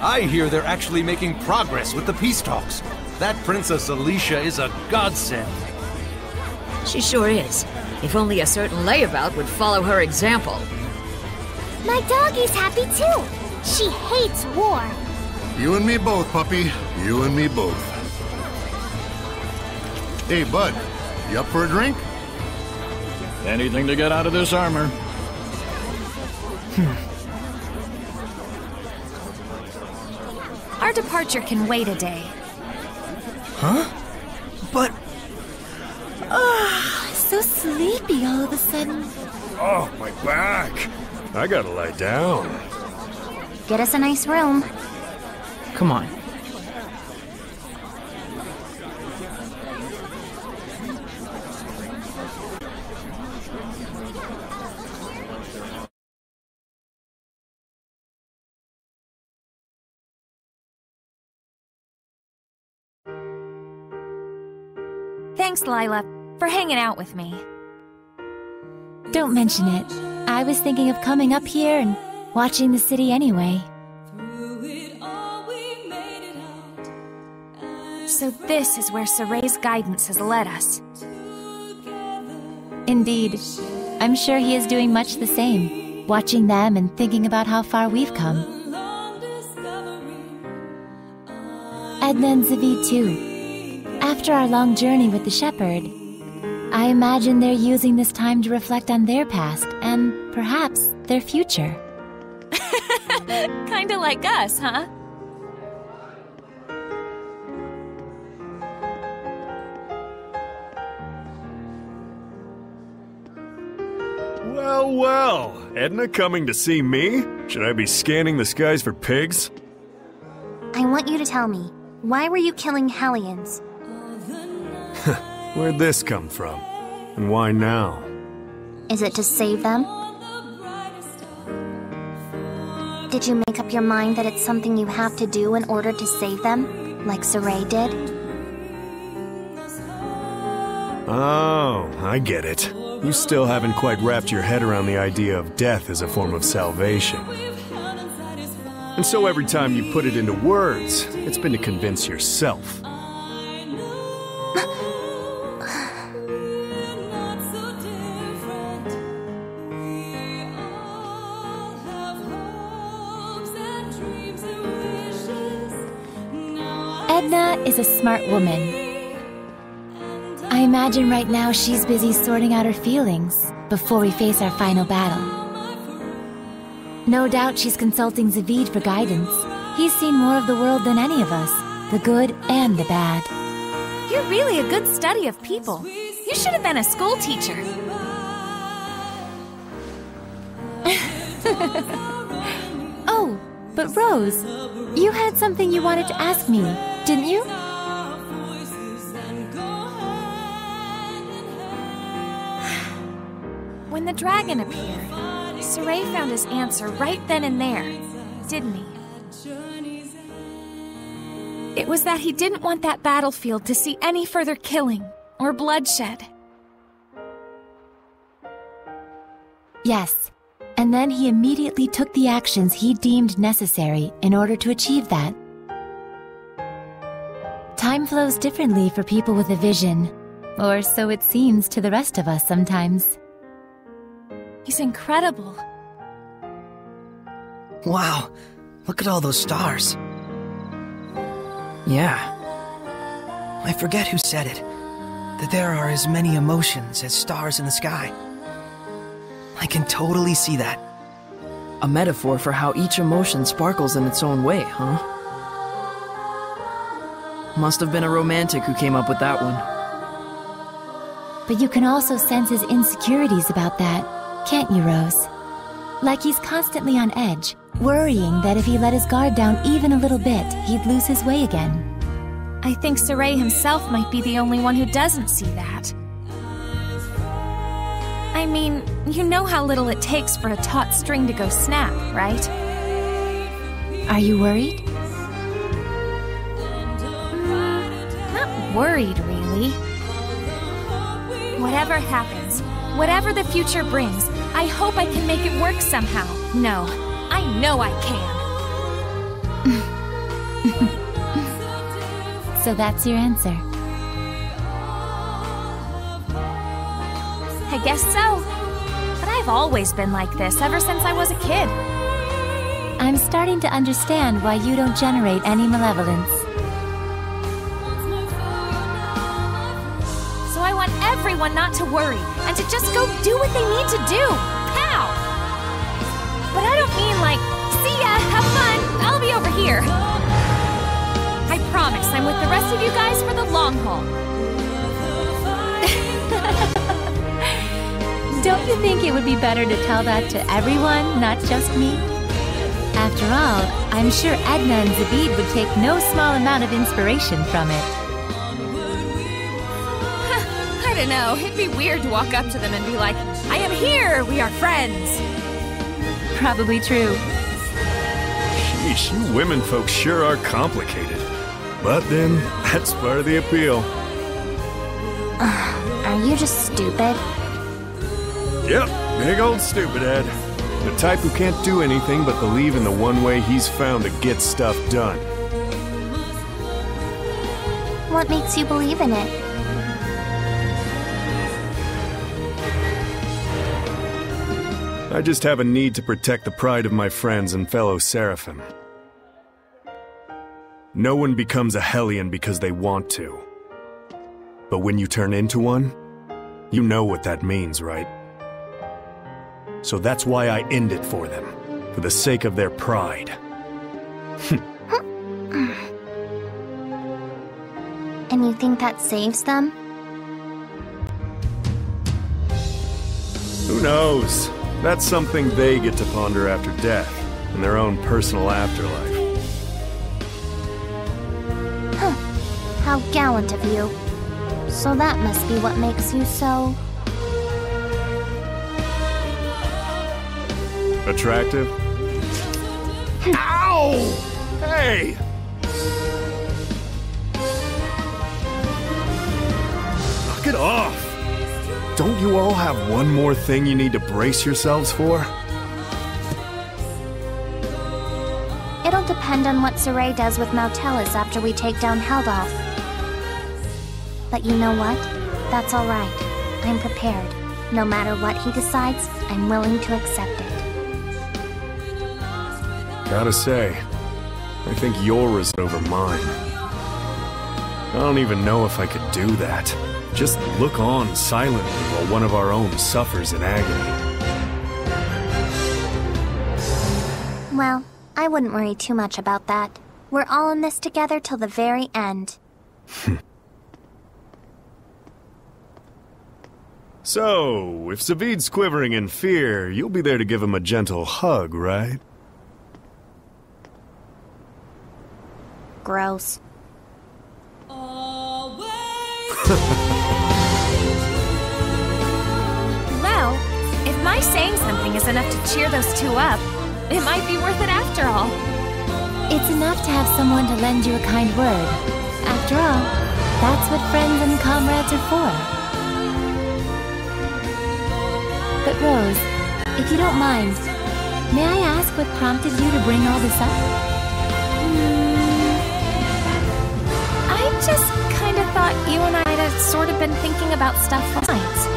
I hear they're actually making progress with the peace talks. That Princess Alicia is a godsend. She sure is. If only a certain layabout would follow her example. My doggy's happy too. She hates war. You and me both, puppy. You and me both. Hey, bud. You up for a drink? Anything to get out of this armor. Our departure can wait a day. Huh? But... So sleepy all of a sudden. Oh, my back. I gotta lie down. Get us a nice room. come on. Thanks, Lila, for hanging out with me. Don't mention it. I was thinking of coming up here and watching the city anyway. So this is where Soray's guidance has led us. Indeed. I'm sure he is doing much the same, watching them and thinking about how far we've come. Edna and Zaveid too. After our long journey with the shepherd, I imagine they're using this time to reflect on their past and perhaps their future. Kinda like us, huh? Well, well. Edna coming to see me? Should I be scanning the skies for pigs? I want you to tell me, why were you killing Hellions? Where'd this come from? And why now? Is it to save them? Did you make up your mind that it's something you have to do in order to save them, like Soray did? Oh, I get it. You still haven't quite wrapped your head around the idea of death as a form of salvation. And so every time you put it into words, it's been to convince yourself. Edna is a smart woman. I imagine right now she's busy sorting out her feelings before we face our final battle. No doubt she's consulting Zaveid for guidance. He's seen more of the world than any of us, the good and the bad. You're really a good study of people. You should have been a school teacher. Oh, but Rose, you had something you wanted to ask me, didn't you? When the dragon appeared, Soray found his answer right then and there, didn't he? It was that he didn't want that battlefield to see any further killing or bloodshed. Yes, and then he immediately took the actions he deemed necessary in order to achieve that. Time flows differently for people with a vision, or so it seems to the rest of us sometimes. He's incredible. Wow, look at all those stars. Yeah. I forget who said it, that there are as many emotions as stars in the sky. I can totally see that. A metaphor for how each emotion sparkles in its own way, huh? Must have been a romantic who came up with that one. But you can also sense his insecurities about that, can't you, Rose? Like he's constantly on edge, worrying that if he let his guard down even a little bit, he'd lose his way again. I think Soray himself might be the only one who doesn't see that. I mean, you know how little it takes for a taut string to go snap, right? Are you worried? Not worried, really. Whatever happens, whatever the future brings, I hope I can make it work somehow. No, I know I can. So that's your answer. I guess so. But I've always been like this ever since I was a kid. I'm starting to understand why you don't generate any malevolence. So I want everyone not to worry and to just go do what they need to do. Pow! But I don't mean like, see ya, have fun, I'll be over here. I promise I'm with the rest of you guys for the long haul. Don't you think it would be better to tell that to everyone, not just me? After all, I'm sure Edna and Zabid would take no small amount of inspiration from it. I don't know, it'd be weird to walk up to them and be like, I am here, we are friends. Probably true. Sheesh, you women folks sure are complicated. But then, that's part of the appeal. Are you just stupid? Yep, big old stupid head. The type who can't do anything but believe in the one way he's found to get stuff done. What makes you believe in it? I just have a need to protect the pride of my friends and fellow Seraphim. No one becomes a Hellion because they want to. But when you turn into one, you know what that means, right? So that's why I end it for them, for the sake of their pride. And you think that saves them? Who knows? That's something they get to ponder after death, in their own personal afterlife. How gallant of you. So that must be what makes you so... attractive? Ow! Hey! Knock it off! Don't you all have one more thing you need to brace yourselves for? It'll depend on what Sorey does with Nautilus after we take down Heldoth. But you know what? That's alright. I'm prepared. No matter what he decides, I'm willing to accept it. Gotta say, I think yours over mine. I don't even know if I could do that. Just look on silently while one of our own suffers in agony. Well, I wouldn't worry too much about that. We're all in this together till the very end. So, if Zabid's quivering in fear, you'll be there to give him a gentle hug, right? Gross. Well, if my saying something is enough to cheer those two up, it might be worth it after all. It's enough to have someone to lend you a kind word. After all, that's what friends and comrades are for. But Rose, if you don't mind, may I ask what prompted you to bring all this up? I just kind of thought you and I had sort of been thinking about stuff last night.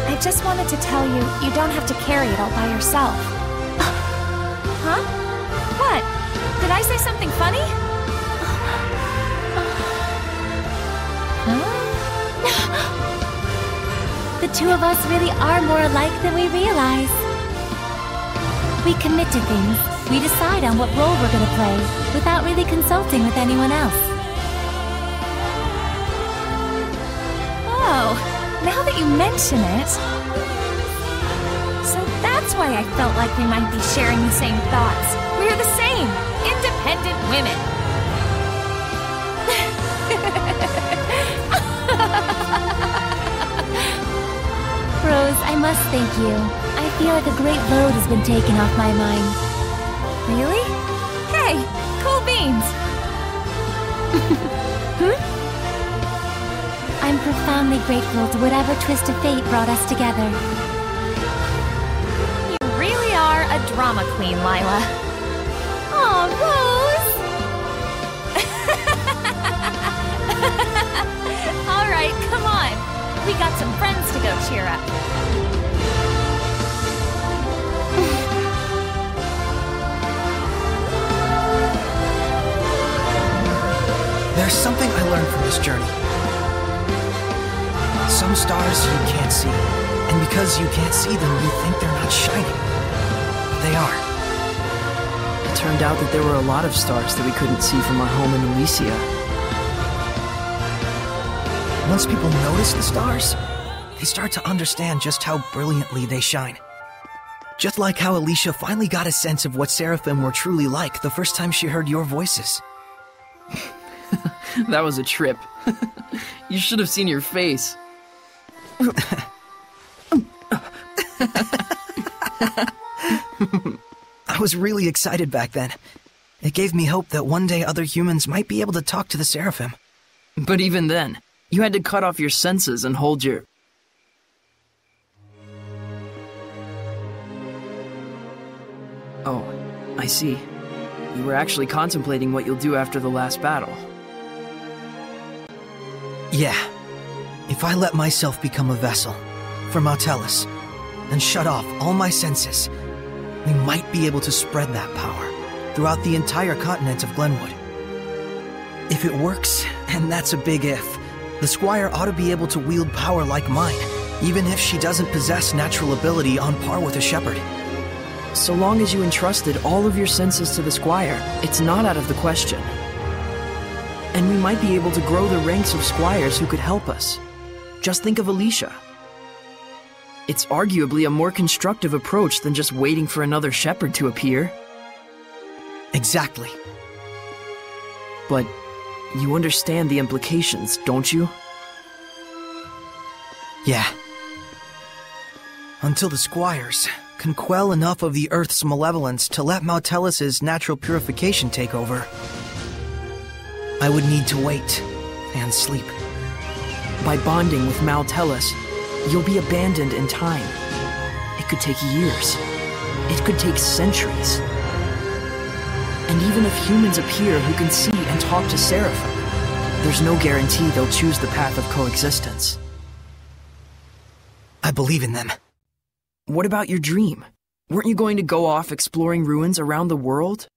I just wanted to tell you, you don't have to carry it all by yourself. Huh? What? Did I say something funny? The two of us really are more alike than we realize. We commit to things, we decide on what role we're gonna play, without really consulting with anyone else. Oh, now that you mention it... So that's why I felt like we might be sharing the same thoughts. We're the same, independent women. Rose, I must thank you. I feel like a great load has been taken off my mind. Really? Hey, cool beans. I'm profoundly grateful to whatever twist of fate brought us together. You really are a drama queen, Lila. Aw, Rose! we got some friends to go cheer up. There's something I learned from this journey. Some stars you can't see, and because you can't see them, you think they're not shining. But they are. It turned out that there were a lot of stars that we couldn't see from our home in Elysia. Once people notice the stars, they start to understand just how brilliantly they shine. Just like how Alicia finally got a sense of what Seraphim were truly like the first time she heard your voices. That was a trip. You should have seen your face. I was really excited back then. It gave me hope that one day other humans might be able to talk to the Seraphim. But even then, you had to cut off your senses and hold your... Oh, I see. You were actually contemplating what you'll do after the last battle. Yeah. If I let myself become a vessel for Mautellus and shut off all my senses, we might be able to spread that power throughout the entire continent of Glenwood. If it works, and that's a big if, the Squire ought to be able to wield power like mine, even if she doesn't possess natural ability on par with a shepherd. So long as you entrusted all of your senses to the Squire, it's not out of the question. And we might be able to grow the ranks of squires who could help us. Just think of Alicia. It's arguably a more constructive approach than just waiting for another shepherd to appear. Exactly. But you understand the implications, don't you? Yeah. Until the squires can quell enough of the Earth's malevolence to let Mautellus's natural purification take over, I would need to wait and sleep. By bonding with Mautellus, you'll be abandoned in time. It could take years. It could take centuries. And even if humans appear who can see and talk to Seraphim, there's no guarantee they'll choose the path of coexistence. I believe in them. What about your dream? Weren't you going to go off exploring ruins around the world?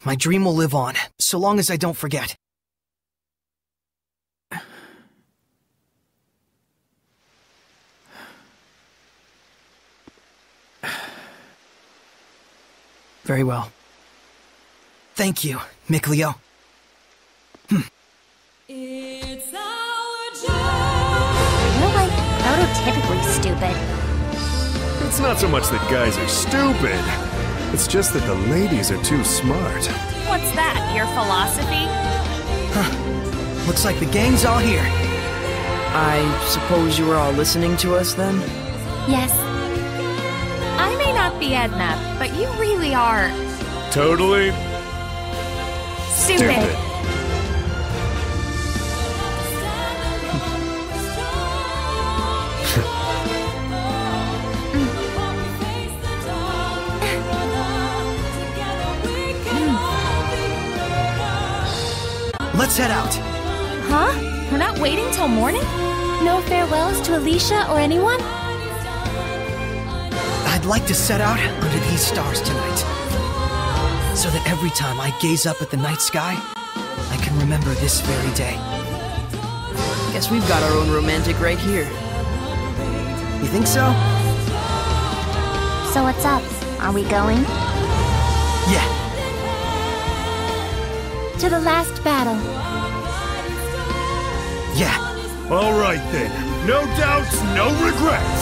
My dream will live on, so long as I don't forget. Very well. Thank you, Mikleo. You're like prototypically stupid. It's not so much that guys are stupid. It's just that the ladies are too smart. What's that, your philosophy? Huh. Looks like the gang's all here. I suppose you were all listening to us then? Yes. I may not be Edna, but you really are... Totally... stupid. Let's head out. Huh? We're not waiting till morning? No farewells to Alicia or anyone? I'd like to set out under these stars tonight, so that every time I gaze up at the night sky, I can remember this very day. Guess we've got our own romantic right here. You think so? So what's up? Are we going? Yeah. To the last battle. Yeah. All right then. No doubts, no regrets.